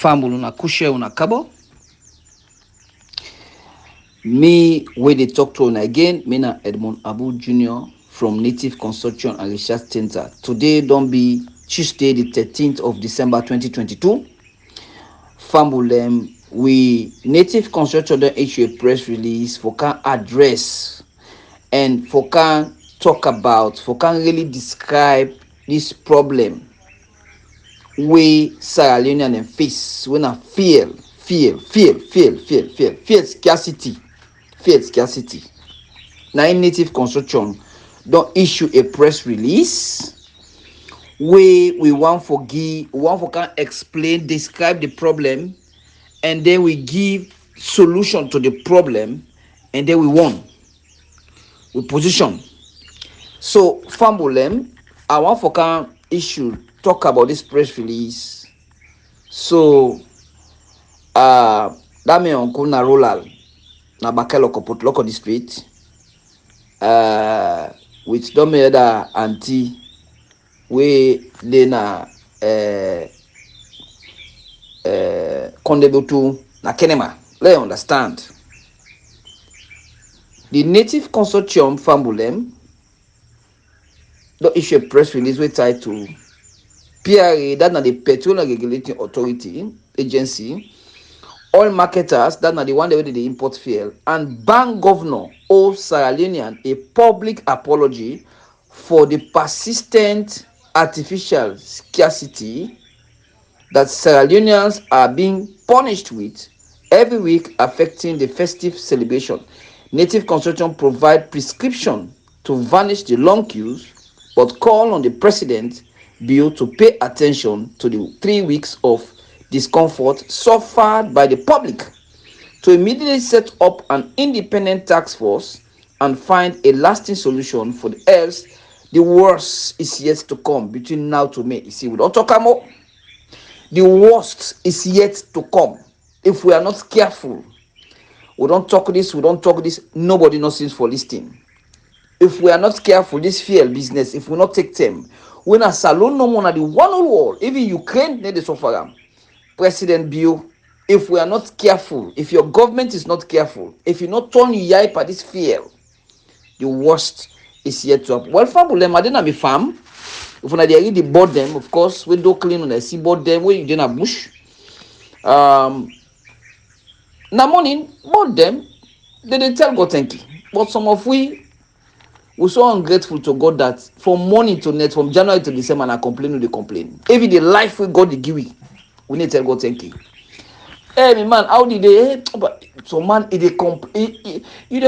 Family una kushe una kabo. Me where they talk to una again, me na Edmond Abu Jr. from Native Construction and Research Center. Today don't be Tuesday the 13th of December 2022. Family we Native Construction don't issue a press release for can address and for can talk about, for can really describe this problem we Sierra Leonean and face when I feel scarcity. Fear scarcity. Now Native Construction don't issue a press release where we want for can explain, describe the problem, and then we give solution to the problem, and then we position. So Fambolem, I want for can issue talk about this press release. So that me uncle na rolal na bakeloko potloko district with dome other auntie we dey na kondebutu na kenema. Let you understand the Native Consortium Fambolem don't issue a press release with title PRA, that na the Petroleum Regulating Authority Agency, oil marketers, that na the one that they import fuel, and bank governor of Sierra Leonean a public apology for the persistent artificial scarcity that Sierra Leoneans are being punished with every week, affecting the festive celebration. Native Construction provide prescription to vanish the long queues, but call on the president bill to pay attention to the 3 weeks of discomfort suffered by the public, to immediately set up an independent task force and find a lasting solution for the else the worst is yet to come between now to May. You see, we don't talk about the worst is yet to come if we are not careful. We don't talk this, nobody knows things for listening. If we are not careful, this fuel business, if we not take them, when a salon no more the one on wall, even Ukraine need to suffer. President Bill, if we are not careful, if your government is not careful, if you not turn your eye at this fuel, the worst is yet to happen. Well, Fabulem, I didn't have a farm. If we read the board them, of course, we don't clean on the sea board them, when you didn't have bush. Now morning, board them, they tell God thank you. But some of we're so ungrateful to God that from morning to night, from January to December, and I complain, they complain. Even the life we God give we need to tell God thank you. Hey, man, how did they? But so man, you they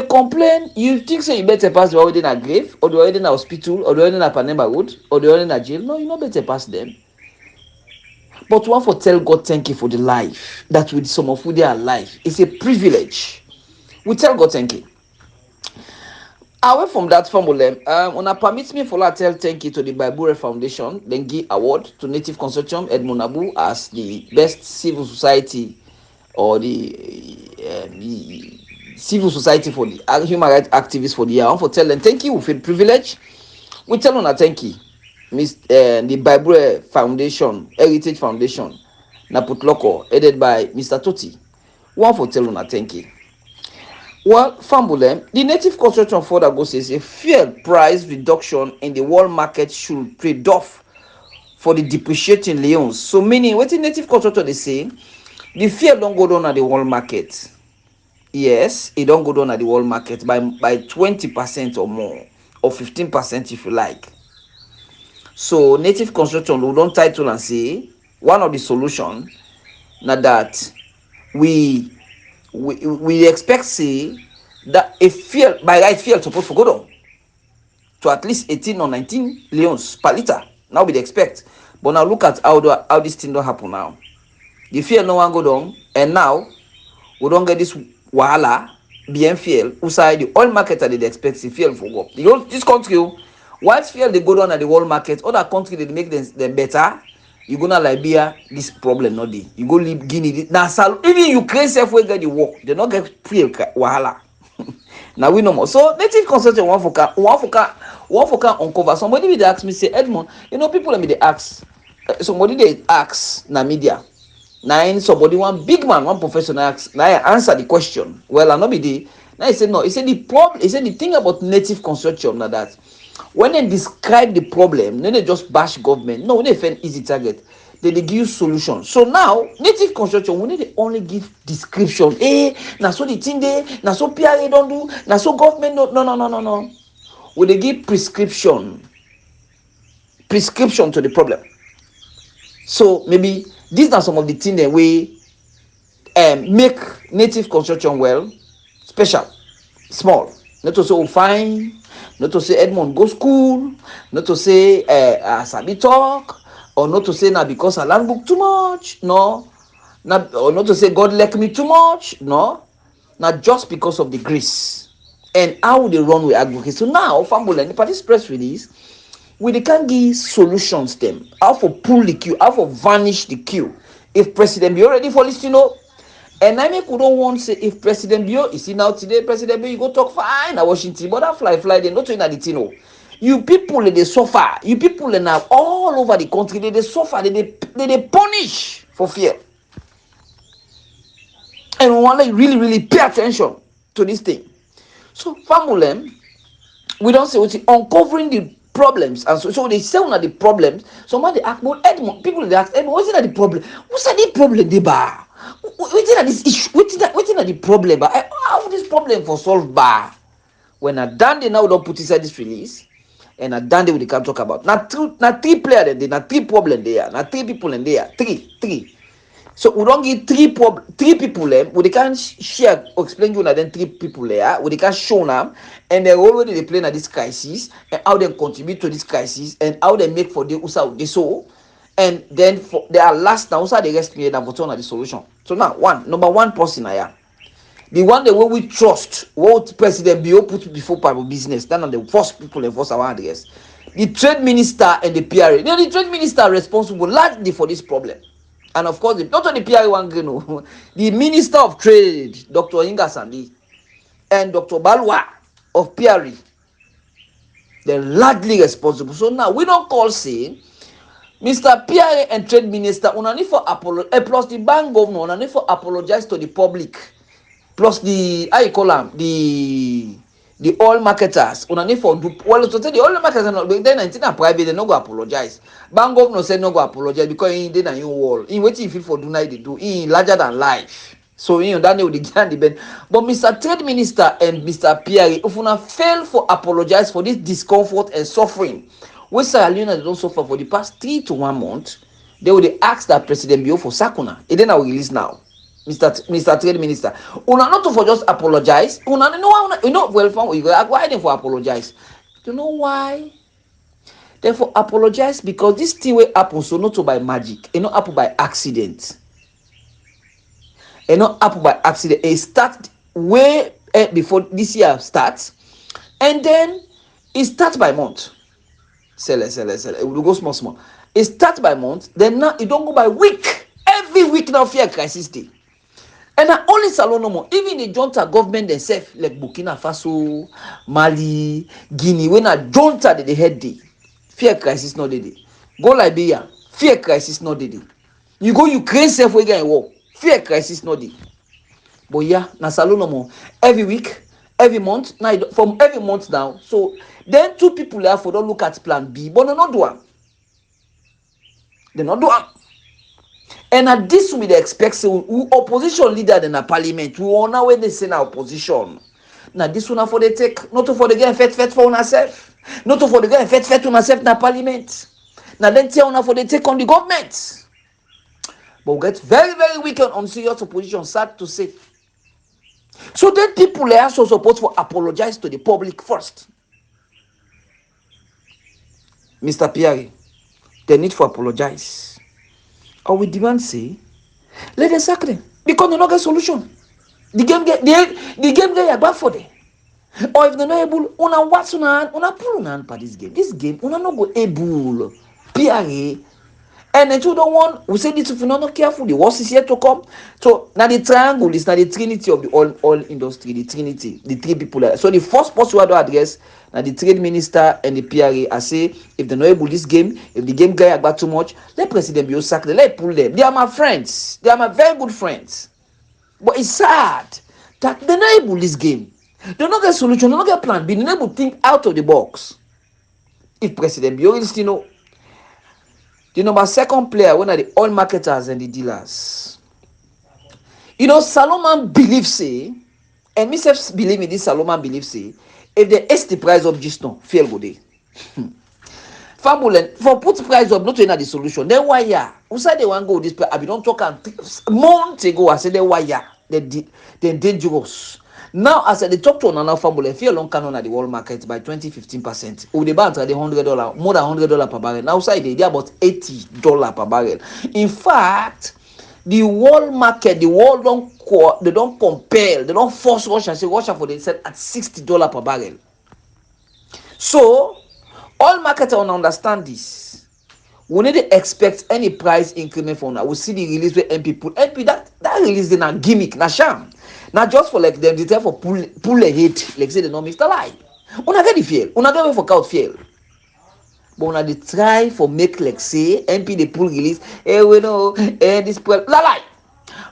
complain. You think so? You better pass the already in a grave, or the already in a hospital, or the already in a Panama road, or the already in a jail. No, you not better pass them. But one for tell God thank you for the life that with some of you they are alive. It's a privilege. We tell God thank you. Away from that formula, una permit me for tell thank you to the Bible Foundation, then give award to Native Consortium Edmond Abu as the best civil society or the civil society for the human rights activists for the year. I want to tell them thank you. We feel privileged. We tell una thank you, the Bible Foundation, Heritage Foundation, Naputloko, headed by Mr. Toti. We want to tell una thank you. Well, Fambulem, the Native Construction further goes says a fuel price reduction in the world market should trade off for the depreciating Leones. So meaning what the Native Construction they say, the fuel don't go down at the world market. Yes, it don't go down at the world market by 20% or more, or 15% if you like. So Native Construction will don't title and say one of the solution now that we expect say that a fuel by right fuel supposed to go down to at least 18 or 19 leons per liter. Now we expect, but now look at how this thing don't happen now. The fuel no one go down, and now we don't get this wahala BM fuel. Usai the oil market that they expect the fuel for go up. This country, while fuel they go down at the world market, other country they make them better. You go to Libya, this problem not there. You go leave Guinea. Now, even Ukraine self will get the work. They not get free wahala. Now we know more. So Native Consultant one for uncover. Somebody will ask me say Edmond, people let me they ask. Somebody they ask na media. Now somebody, one big man, one professional ask, now I answer the question. Well, I not be the. Now he said no. He said the problem. He said the thing about native construction now that when they describe the problem, then they just bash government. No, when they find easy target, they give you solution. So now native construction, when they only give description, now so the thing there, now so PRA don't do, now so government don't. No. When they give prescription to the problem. So maybe these are some of the things that we make native construction well special, small. Not to say oh, fine, not to say Edmond go school, not to say sabi talk, or not to say now because I learn book too much, no. Not, or not to say God like me too much, no. Not just because of the grace and how they run with advocacy. So now, family, the party press release, we can give solutions them. How for pull the queue, how for vanish the queue. If President be ready for listening, and I make we don't want to say if President Bio is see now today, President Bio, you go talk fine at Washington, but that fly, they not doing that the You people they suffer. You people now all over the country, they suffer, they punish for fear. And we want to really pay attention to this thing. So family, we don't say what's uncovering the problems, and so they say one of the problems. Somebody ask, well, Edmond, people they ask Edmond, what's that the problem? What's that the problem, the bar? What's that this issue? What's that the problem? But how this problem for solve bar? When I done they now don't put inside this release, and I done they we can talk about. Not three players there, not three problem there, not three people in there, three. So we don't give three people them. We can share or explain you then three people there. We can show them, and they already they play at this crisis and how they contribute to this crisis and how they make for the USA they so, and then for their last now USA they rest me and vote on the solution. So now number one person here, the one that we trust, what President Bio put before public business, then are the first people and first our address, the trade minister and the PRA. Now the trade minister are responsible largely for this problem. And of course, not only PRA one no, the Minister of Trade, Dr. Inga Sandi, and Dr. Balwa of PRA, they're largely responsible. So now we don't call say Mr. PRA and Trade Minister only for apologize, plus the bank governor only for apologize to the public, plus the how you call them the oil marketers only for do well to say the oil marketers not then in private they no go apologize. Bank governor say no go apologize because he did a new wall. In what he feel for do night they do in larger than life. So you know that they would get the bend. But Mr. Trade Minister and Mr. PRA, if una fail for apologize for this discomfort and suffering, which Leoneans don't suffer for the past 3 to 1 month, they would ask that President Bio for Sakuna. And then I will release now. Mr. Trade Minister, una not to for just apologize. Una well from you go why they for apologize. You know why? They for apologize because this thing will happen so not to by magic, it not happen by accident. It not happen by accident. It start way before this year starts, and then it starts by month. Sell it. It will go small. It starts by month, then now it don't go by week. Every week now fear crisis day. And not only Salon no more, even the junta government themselves, like Burkina Faso, Mali, Guinea, when a junta they head day, fear crisis not day. Go Liberia, fear crisis not day. You go Ukraine self we get war, fear crisis not day. But yeah, na Salon no more. Every week, every month, now from every month down. So then 2 people there for don't look at plan B, but they not do one. They not do one. And at this we expect so opposition leader in the parliament. We honor when they say now opposition. Now this one for the take, not for the get fet for ourselves, not for the get fet on ourselves in the parliament. Now then tell una for the take on the government. But we get very weak on serious opposition, sad to say. So then people are also supposed to apologize to the public first. Mr. PRA, they need to apologize. Or we demand say, let them sack them because they not get solution. The game get back for them. Or if they're not able, una watch una pull una for this game. This game una not go able PRA And the two don't want, we say this if you're not careful, the worst is yet to come. So now the triangle is now the trinity of the oil industry, the trinity, the three people. So the first person we have to address now the trade minister and the PRA. I say if they're not able this game, if the game guy about too much, let President Bio sack them, let pull them. They are my friends. They are my very good friends. But it's sad that they're not able this game. They don't get solution, they don't get plan B, they're not able to think out of the box. If President Bio is the number second player, one of the oil marketers and the dealers. Salomon believes say, and myself believe in this. Salomon believes say, if they ask the price of just now, fail go day. Fabulen for put price up, not to the solution. Then why yeah? Who said they want go this place? I be don't talk months ago. I said they why yeah? They're dangerous. Now as I talk to another family, feel long canon at the world market by 15%. With the bank at the $100, more than $100 per barrel. Now side they are about $80 per barrel. In fact, the world market, the world they don't compel, they don't force Russia. Say Russia for they said at $60 per barrel. So all marketers will understand this. We need to expect any price increment from now. We see the release where MP put MP that release in a gimmick, na sham. Now just for like them, they tell for pull a hit, like say they don't Mr. Lie. Una get the fail, una get way for count fail. But una they try for make like say MP they pull release. We know this lie.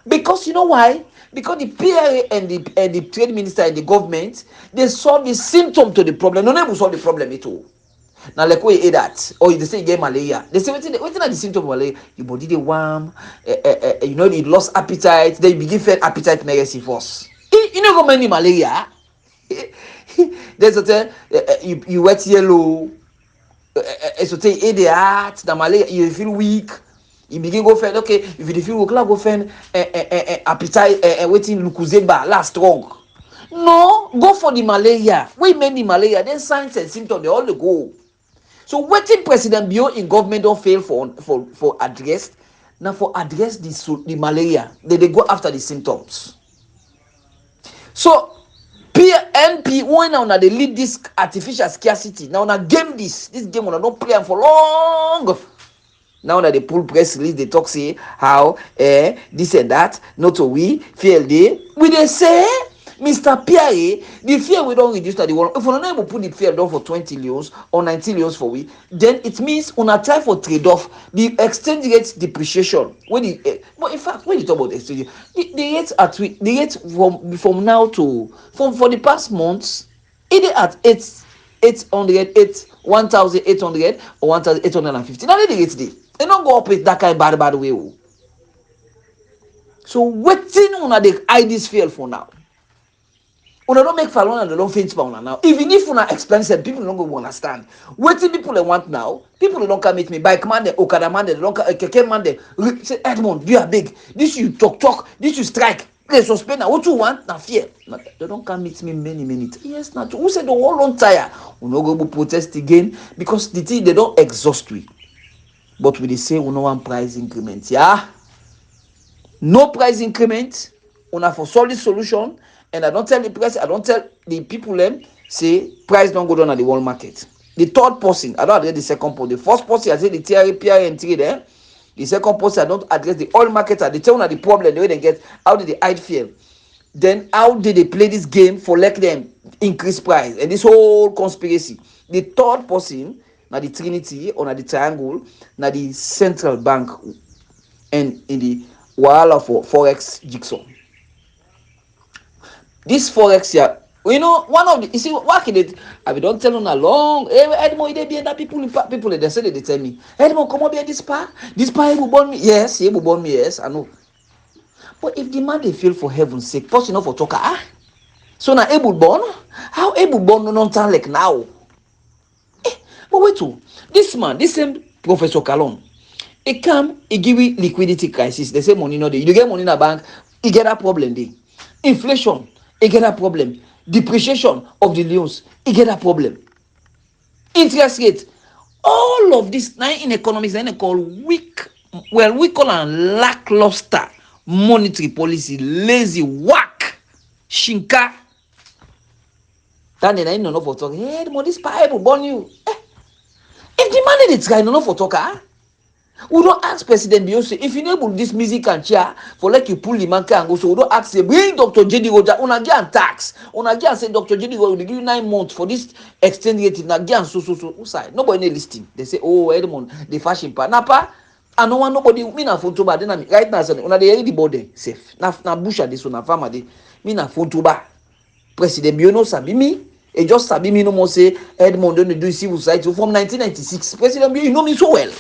Because you know why? Because the PRA and the trade minister and the government they solve the symptom to the problem. No one will solve the problem at all. Now like we eat that or they say you get malaria, they say waiting are the symptom of malaria. Your body they warm, you lost appetite, then you begin feel appetite mercy first. You know how many malaria. There's a you wet yellow, so say eat the heart, the malaria you feel weak. You begin go find okay if you feel weak go find appetite waiting lucuzeba last strong. No, go for the malaria. We many malaria, then signs and symptoms they all go. So waiting President Bio in government don't fail for address. Now for address the malaria, they go after the symptoms. So PNP when now they lead this artificial scarcity. Now game this game when don't play for long. Now that they pull press release, they talk say how this and that, not to we fail day. We they say Mr. PRA, the fear we don't reduce to the world. If we're not able to put the fear down for 20 leons or 19 leons for we, then it means on a time for trade-off, the exchange rate depreciation. But in fact, when you talk about exchange, the rates at the rate from now to for the past months, it is at 1,800 or 1,850. Now the rates they don't go up with that kind of bad way. So waiting on the hide this fear for now. Una don't make falon and they don't faint for now. Even if una expensive, people don't go understand. Waiting people they want now. People don't come meet me. Bike man, the Okada man, they don't come. Keke man, they say Edmond, you are big. This you talk. This you strike. They suspend. Now what you want? Now fear. Now, they don't come meet me many. Yes, not. Who said the whole on tire? We no go protest again because the thing they don't exhaust we. But we they say we no want price increment. Yeah, no price increment. Una for solid solution. And I don't tell the press, I don't tell the people them say price don't go down at the world market. The third person, I don't address the second person. The first person I say the PRA and trade there. The second person I don't address the oil marketer. They tell them the problem, the way they get, how did they hide fear? Then how did they play this game for let them increase price? And this whole conspiracy. The third person, now the Trinity or now the triangle, now the central bank and in the Wahala for Forex jigsaw. This forex here, one of the you see what can it I don't tell them along. Hey, Edmond, they be that people they say they tell me, Edmond, come on be this part will burn me. Yes, he will burn me, yes, I know. But if the man they feel for heaven's sake, person enough for talker, so now able born, how able born no non like now? But wait to this man, this same Professor Kalon, he come, he give you liquidity crisis. They say money no day. You get money in a bank, you get a problem day. Inflation. You get a problem. Depreciation of the loans, you get a problem. Interest rate, all of this now in economics, they call weak. Well, we call a lackluster monetary policy, lazy whack, shinka. Then I know for talk. Hey, the money is pipe burn you. If the money is trying, no for talk, We don't ask President Beyonce if you enable this music and chair for like you pull the man and go. So we don't ask say bring Dr. JD Roger. Una get tax. Una get say Dr. JD Roger will give you 9 months for this extended rate. Una get so. Side. Nobody listing. They say oh Edmond the fashion part. Napa. I no want nobody. Me na phone to bar. Then right now say una dey the body safe. Na bush at this una farmer dey. Me na phone to bar. President Beyonce sabi me. E just sabi me no more say Edmond don't do civil society from 1996. President Beyonce you know me so well.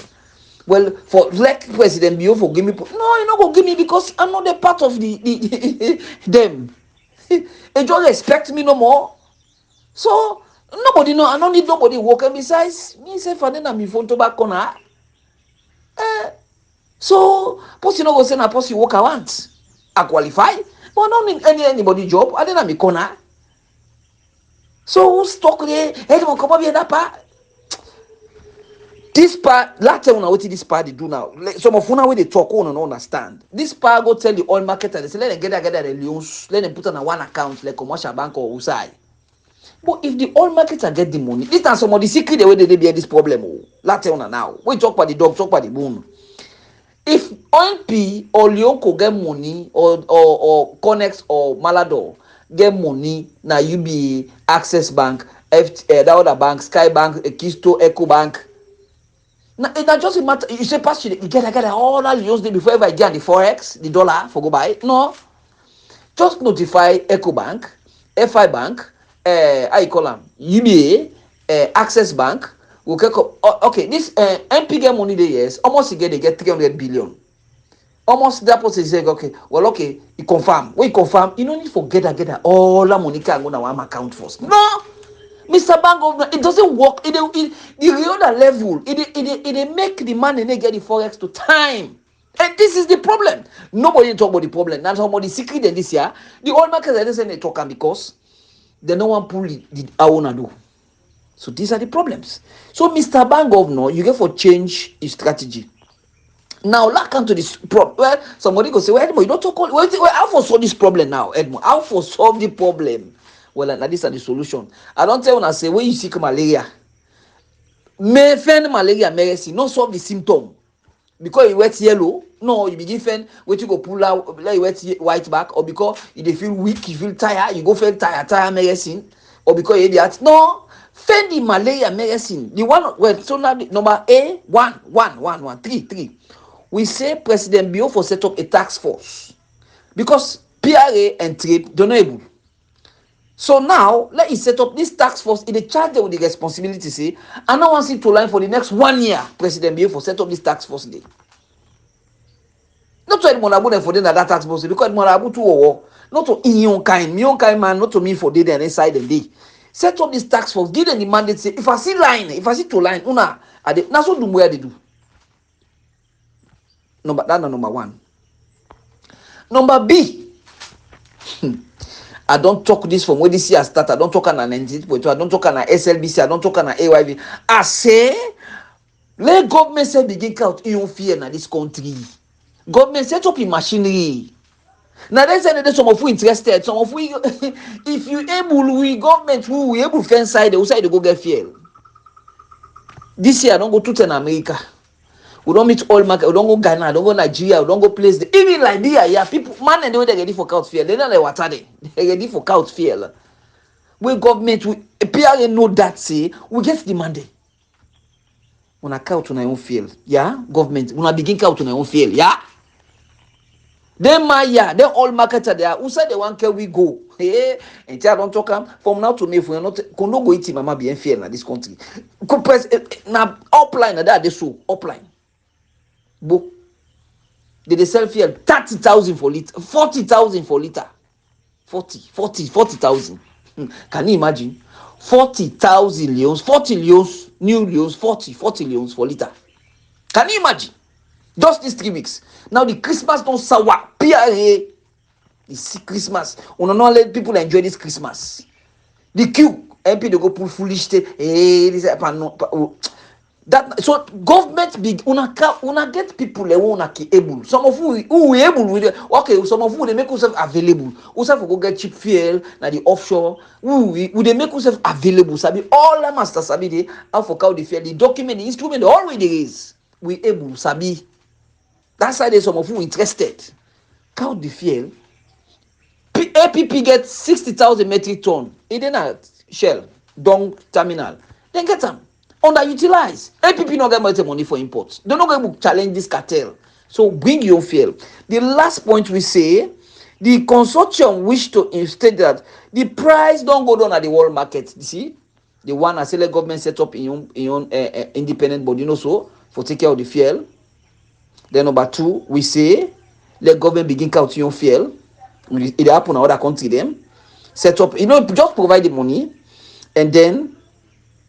Well, for like President Bio for give me, no, you not gonna give me because I'm not a part of the them. They just respect me no more. So nobody know. I don't need nobody working besides me. Say for then I'm in phone to back corner. So post you know go say na post you work I want. I qualify, but I don't need anybody job. I didn't have me corner. So who's talk there? Hey, come up here that part. This part, last time what this part they do now. Some of una when they talk, on and understand. This part go tell the oil marketer, they say let them get the Leones, let them put on a one account like commercial bank or USAI. But if the oil marketer get the money, this is some of the secret the way they bear this problem. Oh, last time now. We talk about the dog, talk about the bone. If ONP or Leone get money or Connex or Malador get money, now you be Access Bank, that other bank, Sky Bank, Kisto, Eco Bank. Now it just matter. You say pass you get all that use before ever I get the forex, the dollar for go buy. No, just notify EcoBank, FI Bank, how you call them, UBA, Access Bank. Okay, this MP get money there yes, almost they get 300 billion. Almost that person say okay, well okay, you confirm. When you confirm, you don't need to get all that money can go to one account first. No. Mr. Bank Governor, it doesn't work. The other level, it make the man and they get the forex to time. And this is the problem. Nobody talk about the problem. Now somebody secret in this year. The oil markets are saying they talk because they no one pull the I wanna do. So these are the problems. So Mr. Bank Governor, you get for change his strategy. Now, let's come to this problem. Well, somebody go say, well, Edmond, you don't talk. Well, how for solve this problem now, Edmond? How for solve the problem? Well, now this is the solution. I don't tell when I say when you sick malaria, may find malaria medicine, not solve the symptom. Because you wet yellow, no, you begin find where you go pull out, like you wet white back, or because you feel weak, you feel tired, you go feel tired medicine, or because you idiot. No, find the malaria medicine. The one well, so now number A, one, three. We say President Bio for set up a task force because PRA and trade don't able. So now, let it set up this task force in the charge with the responsibility, say, and I want it to line for the next 1 year, President BA for set up this task force day. Not to Edmond Abu for that task force, because Edmond Abu too, not to in your kind man, not to me for day and inside the day. Set up this task force, give them the mandate, say, if I see to line, una, that's what do where they do. That's number one. Number B. I don't talk this from when this year start. I don't talk on an NG, I don't talk on an SLBC, I don't talk on an AYV. I say, let government say begin count in fear in this country. Government set up in machinery. Now they say that some of you interested, some of you, if you able, we government we able to fence side, they will say they go get fuel. This year I don't go to America. We don't meet all market. We don't go Ghana. We don't go Nigeria. We don't go place. Even Liberia, yeah, people, man, and they way they ready for couch fear. They don't like what are they? They ready for couch fear. We government, we PRA know that say we get the mandate. When I count on our own field, yeah, government. When I begin count on our own field, yeah. Then my yeah, then all marketer there. Who said they want can we go? Hey, and I don't talk from now to me. If we are not, can no go eat mama be in fear in this country. Compress now upline that they show upline. Book. They sell fuel 30,000 for liter, 40,000 for liter. 40,000. Can you imagine? 40,000 leons, 40 leons, new leons, 40 leons for liter. Can you imagine? Just these 3 weeks. Now the Christmas don't sour. PRA. This Christmas. We don't let people enjoy this Christmas. The queue. MP they go pull foolish thing. Hey, this is that so government big una get people they wanna able. Some of who able with it. Okay, some of who they make yourself available. Yourself go get cheap fuel na the offshore. Who they make yourself available. Sabi all the master sabi they how for count the fuel, the document, the instrument, all way there is. we able sabi. That's why there's some of you interested. Count the fuel. APP get 60,000 metric ton. It did not Shell, Dong terminal. Then get them underutilized. APP not get much money for imports. They're not going to challenge this cartel. So bring your fuel. The last point we say, the consortium wish to state that the price don't go down at the world market. You see, the one I say the government set up in your independent body, you know, so for take care of the fuel. Then number two, we say let government begin counting your fuel. It happen in other country them set up, just provide the money. And then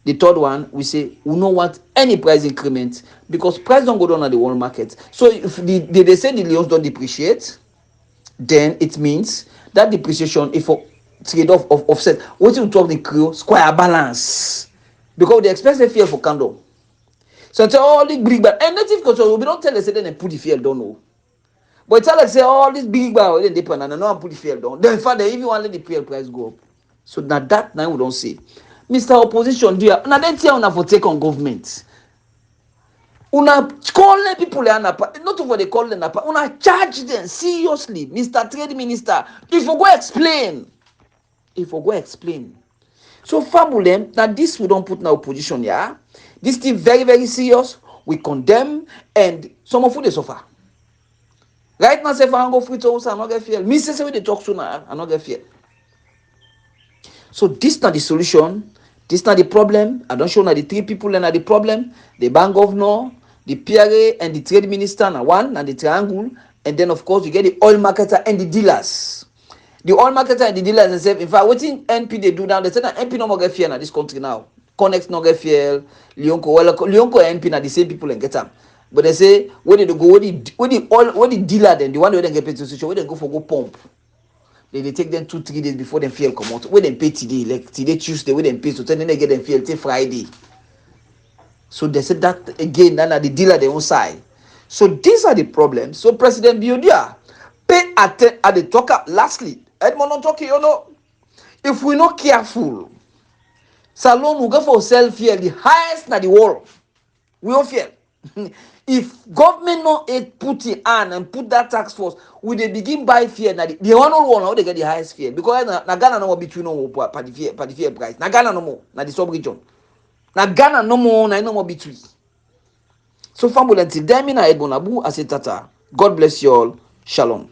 the third one, we say we don't want any price increment because price don't go down at the world market. So if they say the Leones don't depreciate, then it means that depreciation is for trade-off of offset. What you talk the crew square balance because they expect the fuel for candle. So it's all the big bad and native control, we don't tell us that they put the fuel, don't know. But it's like say all this big bar they depend and I know put the fuel down. Then father, if you want let the fuel price go up. So that now we don't see. Mr. Opposition, do you now then tell una for take on government. Una call people not over they call them una charge them seriously, Mr. Trade Minister. If you go explain. So family, now this we don't put in our opposition, yeah. This thing very, very serious. We condemn and some of you they suffer. Right now, say if I go free to house, I not get fear. Me say we they talk soon, I not get fear. So this not the solution. This not the problem. I don't show now the three people and the problem. The bank governor, the PRA, and the trade minister now one and the triangle. And then of course you get the oil marketer and the dealers. The oil marketer and the dealers themselves. In fact, what in NP they do now? They say that NP no more get fear in this country now. Connect no get fear. Leonco and NP are the same people and get them. But they say when they go, when the dealer then the one where they get paid to social, where they go for go pump. They take them 2-3 days before them fuel come out. Where they pay today, like today Tuesday, where they pay so then they get them fuel till Friday. So they said that again, now the dealer their own side. So these are the problems. So President Biodia, pay attention at the talker. Lastly, Edmond not talking, if we're not careful, Salon will go for sell fuel the highest in the world. We all fear. If government not put it on and put that tax force, will they begin buy fear? Now the one how they get the highest fear because na Ghana no more between no per the fear price. Na Ghana no more, na the sub region. Na Ghana no more, na no more between. So family until then, me na Edmond Abu Asetata. God bless you all. Shalom.